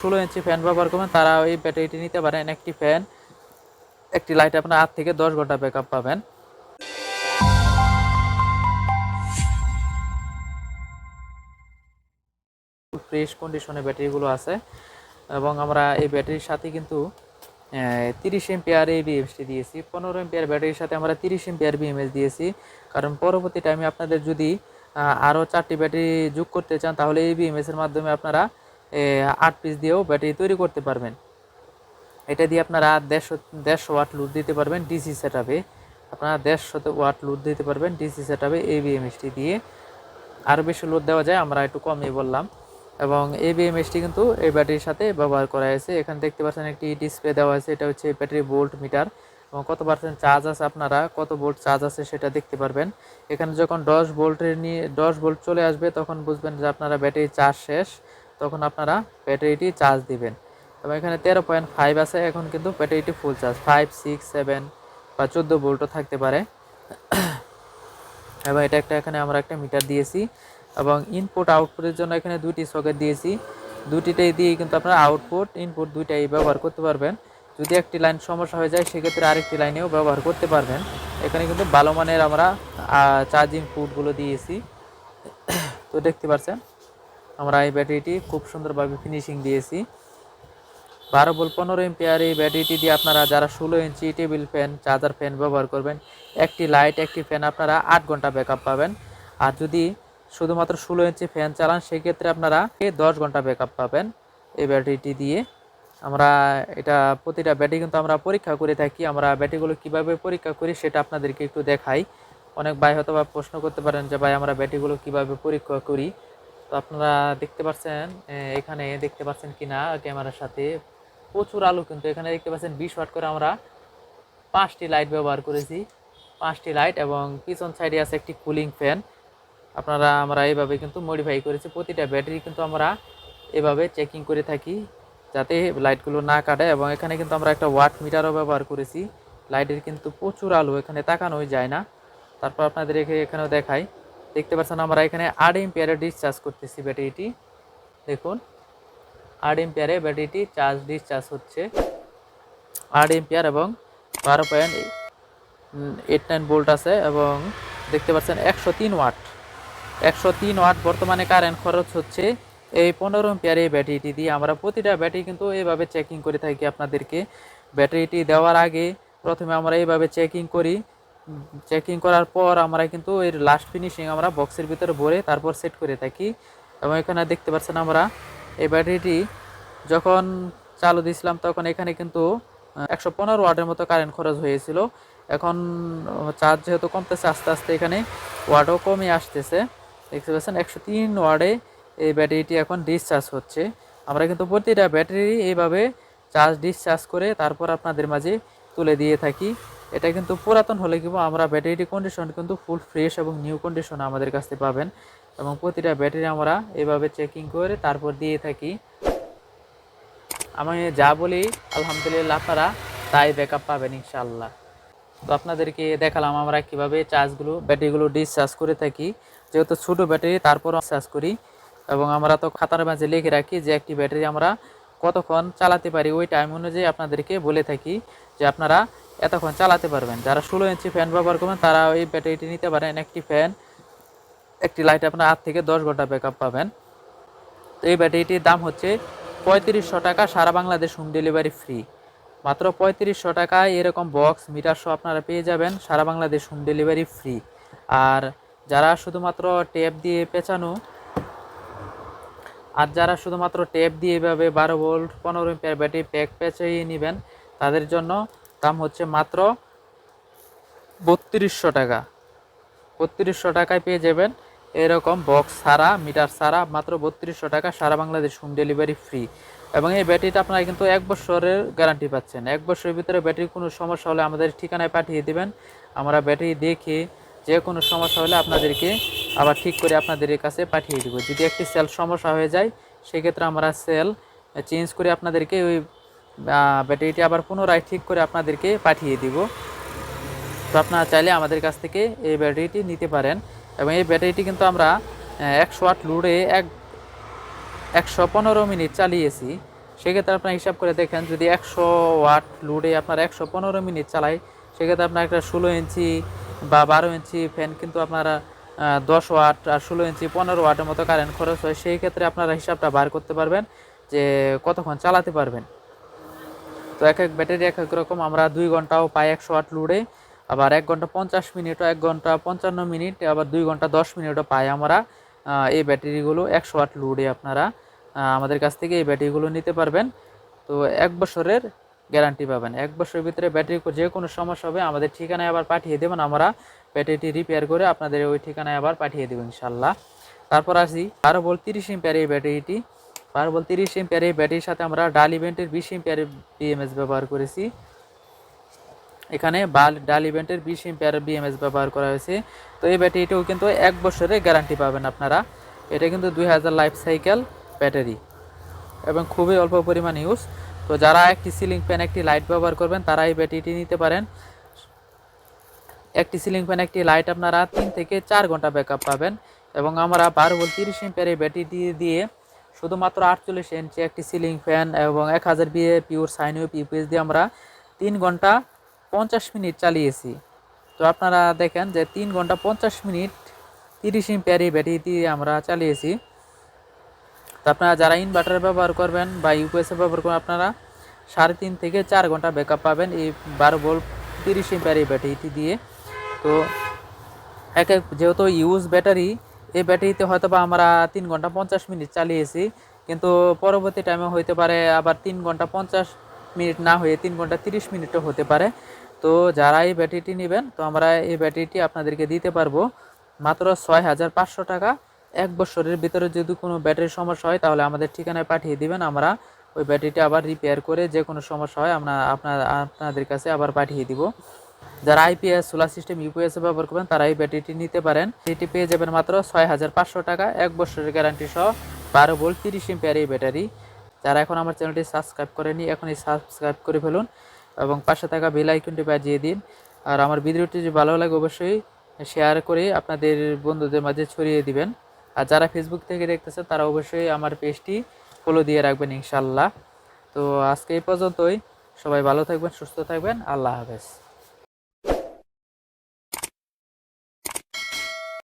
16 inch fan ব্যবহার করবেন তারা এই ব্যাটারিটি নিতে পারেন। একটি ফ্যান, একটি লাইট আপনার 8 থেকে 10 ঘন্টা ব্যাকআপ পাবেন। ফ্রেশ কন্ডিশনে ব্যাটারিগুলো আছে এবং আমরা এই ব্যাটারির সাথে কিন্তু 30 এম্পিয়ার এই বিএমএসটি দিয়েছি। 15 এম্পিয়ার ব্যাটারির সাথে আমরা 30 এম্পিয়ার বিএমএস দিয়েছি, কারণ পরবর্তী টাইমে আপনাদের যদি আরও 4টি ব্যাটারি যোগ করতে চান তাহলে এই বিএমএসের মাধ্যমে আপনারা 8 পিস দিয়েও ব্যাটারি তৈরি করতে পারবেন। এটা দিয়ে আপনারা 150 ওয়াট লোড দিতে পারবেন ডিসি সেটআপে। আপনারা 150 ওয়াট লোড দিতে পারবেন ডিসি সেটআপে এই বিএমএসটি দিয়ে। আরও বেশি লোড দেওয়া যায়, আমরা একটু কমই বললাম। এবং এই বিএমএসটি কিন্তু এই ব্যাটারির সাথে ব্যবহার করা হয়েছে। এখানে দেখতে পাচ্ছেন একটি ডিসপ্লে দেওয়া আছে, এটা হচ্ছে ব্যাটারি ভোল্ট মিটার এবং কত পার্সেন্ট চার্জ আছে, আপনারা কত ভোল্ট চার্জ আছে সেটা দেখতে পারবেন। এখানে যখন 10 ভোল্ট চলে আসবে তখন বুঝবেন যে আপনারা ব্যাটারি চার্জ শেষ, তখন আপনারা ব্যাটারিটি চার্জ দিবেন। এবং এখানে 13.5 আছে, এখন কিন্তু ব্যাটারিটি ফুল চার্জ 5, 6, 7 বা 14 ভোল্টও থাকতে পারে। এবং এটা এখানে আমরা একটা মিটার দিয়েছি এবং ইনপুট আউটপুটের জন্য এখানে 2টি সকেট দিয়েছি। দুটিটাই দিয়ে কিন্তু আপনারা আউটপুট ইনপুট দুইটাই ব্যবহার করতে পারবেন। যদি একটি লাইন সমস্যা হয়ে যায় সেক্ষেত্রে আরেকটি লাইনেও ব্যবহার করতে পারবেন। এখানে কিন্তু ভালো মানের আমরা চার্জিং পোর্টগুলো দিয়েছি। তো দেখতে পাচ্ছেন আমরা এই ব্যাটারিটি খুব সুন্দরভাবে ফিনিশিং দিয়েছি। 12 ভোল্ট 15 এম্পিয়ার এই ব্যাটারিটি দিয়ে আপনারা যারা 16 ইঞ্চি টেবিল ফ্যান, চার্জার ফ্যান ব্যবহার করবেন, একটি লাইট, একটি ফ্যান আপনারা 8 ঘন্টা ব্যাকআপ পাবেন। আর যদি শুধুমাত্র 16 ইঞ্চি ফ্যান চালান সেক্ষেত্রে আপনারা 10 ঘন্টা ব্যাকআপ পাবেন এই ব্যাটারিটি দিয়ে। আমরা এটা প্রতিটা ব্যাটারি কিন্তু আমরা পরীক্ষা করে থাকি। আমরা ব্যাটারিগুলো কিভাবে পরীক্ষা করি সেটা আপনাদেরকে একটু দেখাই। অনেক ভাই হয়তো বা প্রশ্ন করতে পারেন যে ভাই আমরা ব্যাটারিগুলো কিভাবে পরীক্ষা করি। তো আপনারা দেখতে পাচ্ছেন, এখানে দেখতে পাচ্ছেন কিনা ক্যামেরার সাথে প্রচুর আলো, কিন্তু এখানে দেখতে পাচ্ছেন 20 ওয়াট করে আমরা 5টি লাইট ব্যবহার করেছি, 5টি লাইট এবং পিছন সাইডে আছে একটি কুলিং ফ্যান। আমরা এইভাবে কিন্তু মডিফাই করেছি। প্রতিটা ব্যাটারি কিন্তু আমরা এভাবে চেকিং করে থাকি যাতে লাইটগুলো না কাটে। এবং এখানে কিন্তু আমরা একটা ওয়াট মিটারও ব্যবহার করেছি। লাইটের কিন্তু প্রচুর আলো, এখানে তাকানোই যায় না। তারপর আপনাদের এখানেও দেখাই, দেখতে পাচ্ছেন আমরা এখানে 8 এম্পিয়ারে ডিসচার্জ করতেছি ব্যাটারিটি। দেখুন 8 এম্পিয়ারে ব্যাটারিটি ডিসচার্জ হচ্ছে 8 এম্পিয়ার এবং 12.89 ভোল্ট আছে। এবং দেখতে পাচ্ছেন 103 ওয়াট বর্তমানে কারেন্ট খরচ হচ্ছে এই 15 এম্পিয়ার এই ব্যাটারিটি দিয়ে। আমরা প্রতিটা ব্যাটারি কিন্তু এইভাবে চেকিং করে থাকি আপনাদেরকে। ব্যাটারিটি দেওয়ার আগে প্রথমে আমরা এইভাবে চেকিং করি, চেকিং করার পর আমরা কিন্তু এর লাস্ট ফিনিশিং আমরা বক্সের ভিতরে ভরে তারপর সেট করে থাকি। এবং এখানে দেখতে পাচ্ছেন আমরা এই ব্যাটারিটি যখন চালু দিয়েছিলাম তখন এখানে কিন্তু 115 ওয়াটের মতো কারেন্ট খরচ হয়েছিল। এখন চার্জ যেহেতু কমতেছে আস্তে আস্তে এখানে ওয়াটও কমে আসতেছে। দেখতে পাচ্ছেন 103 ওয়াটে এই ব্যাটারিটি এখন ডিসচার্জ হচ্ছে। আমরা কিন্তু প্রতিটা ব্যাটারি এইভাবে ডিসচার্জ করে তারপর আপনাদের মাঝে তুলে দিয়ে থাকি। এটা কিন্তু পুরাতন হলে কিন্তু আমরা ব্যাটারিটি কন্ডিশন কিন্তু ফুল ফ্রেশ এবং নিউ কন্ডিশন আমাদের কাছে পাবেন। এবং প্রতিটা ব্যাটারি আমরা এভাবে চেকিং করে তারপর দিয়ে থাকি। আমি যা বলি আলহামদুলিল্লাহ আপনারা তাই ব্যাকআপ পাবেন ইনশাআল্লাহ। তো আপনাদেরকে দেখালাম আমরা কিভাবে ব্যাটারিগুলো ডিসচার্জ করে থাকি। যেহেতু ছোটো ব্যাটারি তারপর চার্জ করি এবং আমরা তো খাতার মাঝে লিখে রাখি যে একটি ব্যাটারি আমরা কতক্ষণ চালাতে পারি, ওই টাইম অনুযায়ী আপনাদেরকে বলে থাকি যে আপনারা এতক্ষণ চালাতে পারবেন। যারা 16 ইঞ্চি ফ্যান ব্যবহার করবেন তারা এই ব্যাটারিটি নিতে পারেন। একটি ফ্যান, একটি লাইট আপনার 8 থেকে 10 ঘন্টা ব্যাকআপ পাবেন। তো এই ব্যাটারিটির দাম হচ্ছে 3500 টাকা, সারা বাংলাদেশ হোম ডেলিভারি ফ্রি। মাত্র 3500 টাকায় এরকম বক্স মিটার সহ আপনারা পেয়ে যাবেন, সারা বাংলাদেশ হোম ডেলিভারি ফ্রি। আর যারা শুধুমাত্র ট্যাপ দিয়ে পেঁচানো এভাবে 12 ভোল্ট 15 এম্পিয়ার ব্যাটারি প্যাক পেঁচিয়ে নেবেন তাদের জন্য দাম হচ্ছে মাত্র 3200 টাকা। 3200 টাকায় পেয়ে যাবেন এরকম বক্স ছাড়া, মিটার ছাড়া, মাত্র 3200 টাকা, সারা বাংলাদেশ হোম ডেলিভারি ফ্রি। এবং এই ব্যাটারিটা আপনারা কিন্তু 1 বছরের গ্যারান্টি পাচ্ছেন। 1 বছরের ভিতরে ব্যাটারির কোনো সমস্যা হলে আমাদের ঠিকানায় পাঠিয়ে দেবেন। আমরা ব্যাটারি দেখে যে কোনো সমস্যা হলে আপনাদেরকে আবার ঠিক করে আপনাদের কাছে পাঠিয়ে দেবো। যদি একটি সেল সমস্যা হয়ে যায় সেক্ষেত্রে আমরা সেল চেঞ্জ করে আপনাদেরকে ওই ব্যাটারিটি আবার পুনরায় ঠিক করে আপনাদেরকে পাঠিয়ে দিব। তো আপনারা চাইলে আমাদের কাছ থেকে এই ব্যাটারিটি নিতে পারেন। এবং এই ব্যাটারিটি কিন্তু আমরা 100 ওয়াট লোডে 115 মিনিট চালিয়েছি। সেক্ষেত্রে আপনার হিসাব করে দেখেন, যদি 100 ওয়াট লোডে আপনার 115 মিনিট চালায়, সেক্ষেত্রে আপনার একটা 16 ইঞ্চি বা 12 ইঞ্চি ফ্যান কিন্তু আপনারা 10 ওয়াট আর 16 ইঞ্চি 15 ওয়াটের মতো কারেন্ট খরচ হয়। সেই ক্ষেত্রে আপনারা হিসাবটা বার করতে পারবেন যে কতক্ষণ চালাতে পারবেন। তো এক এক ব্যাটারি এক এক রকম। আমরা 2 ঘন্টাও পাই 100 ওয়াট লোডে, আবার 1 ঘন্টা 50 মিনিটও, 1 ঘন্টা 55 মিনিট, আবার 2 ঘন্টা 10 মিনিটও পাই আমরা এই ব্যাটারিগুলো 100 ওয়াট লোডে। আপনারা আমাদের কাছ থেকে এই ব্যাটারিগুলো নিতে পারবেন। তো 1 বছরের গ্যারান্টি পাবেন। 1 বছরের ভিতরে ব্যাটারি যে কোনো সমস্যা হবে আমাদের ঠিকানায় আবার পাঠিয়ে দেবেন, আমরা ব্যাটারিটি রিপেয়ার করে আপনাদের ওই ঠিকানায় আবার পাঠিয়ে দেবো ইনশাল্লাহ। তারপর আসি 12 ভোল্ট 30 এম্পিয়ার এই ব্যাটারিটি। 12 ভোল্ট 30 এম্পিয়ার এই ব্যাটারির সাথে আমরা ডাল ইভেন্টের 20 এম্পিয়ারের বিএমএস ব্যবহার করেছি। এখানে ডাল ইভেন্টের 20 এম্পিয়ার বিএমএস ব্যবহার করা হয়েছে। তো এই ব্যাটারিটাও কিন্তু 1 বছরের গ্যারান্টি পাবেন আপনারা। এটা কিন্তু 2000 লাইফ সাইকেল ব্যাটারি এবং খুবই অল্প পরিমাণ ইউজ। তো যারা একটি সিলিং ফ্যান একটি লাইট ব্যবহার করবেন তারা এই ব্যাটারিটি নিতে পারেন। একটি সিলিং ফ্যান একটি লাইট আপনারা 3 থেকে 4 ঘন্টা ব্যাকআপ পাবেন। এবং আমরা 12 ভোল্ট 30 এম্পিয়ার এই ব্যাটারিটি দিয়ে শুধুমাত্র 48 ইঞ্চি একটি সিলিং ফ্যান এবং 1000 BA pure sine wave UPS দিয়ে আমরা 3 ঘন্টা 50 মিনিট চালিয়েছি। তো আপনারা দেখেন যে 3 ঘন্টা 50 মিনিট 30 এম্পিয়ার এই ব্যাটারি দিয়ে আমরা চালিয়েছি। তো আপনারা যারা ইনভার্টার ব্যবহার করবেন বা ইউপিএস ব্যবহার করবেন আপনারা 3.5 থেকে 4 ঘন্টা ব্যাকআপ পাবেন এই 12 ভোল্ট 30 এম্পিয়ার এই ব্যাটারিটি দিয়ে। তো যেহেতু ইউজ ব্যাটারি, এই ব্যাটারিতে হয়তো বা আমরা 3 ঘন্টা 50 মিনিট চালিয়েছি, কিন্তু পরবর্তী টাইমে হইতে পারে আবার 3 ঘন্টা 50 মিনিট না হয়ে 3 ঘন্টা 30 মিনিটও হতে পারে। তো যারা এই ব্যাটারিটি নেবেন, তো আমরা এই ব্যাটারিটি আপনাদেরকে দিতে পারবো মাত্র 6500 টাকা। 1 বছরের ভিতরে যদি কোনো ব্যাটারির সমস্যা হয় তাহলে আমাদের ঠিকানায় পাঠিয়ে দিবেন, আমরা ওই ব্যাটারিটি আবার রিপেয়ার করে যে কোনো সমস্যা হয় আপনাদের কাছে আবার পাঠিয়ে দিব। যারা আইপিএস সোলার সিস্টেম ইউপিএস ব্যবহার করবেন তারা এই ব্যাটারিটি নিতে পারেন। এটি পেয়ে যাবেন মাত্র 6500 টাকা, 1 বছরের গ্যারান্টি সহ 12 ভোল্ট 30 এম্পিয়ার এই ব্যাটারি। যারা এখন আমার চ্যানেলটি সাবস্ক্রাইব করেনি এখনই সাবস্ক্রাইব করে ফেলুন এবং পাশে থাকা বেল আইকনটি বাজিয়ে দিন। আর আমার ভিডিওটি যদি ভালো লাগে অবশ্যই শেয়ার করে আপনাদের বন্ধুদের মাঝে ছড়িয়ে দিবেন। আর যারা ফেসবুক থেকে দেখতেছেন তারা অবশ্যই আমার পেজটি ফলো দিয়ে রাখবেন ইনশাল্লাহ। তো আজকে এই পর্যন্তই। সবাই ভালো থাকবেন, সুস্থ থাকবেন। আল্লাহ হাফেজ।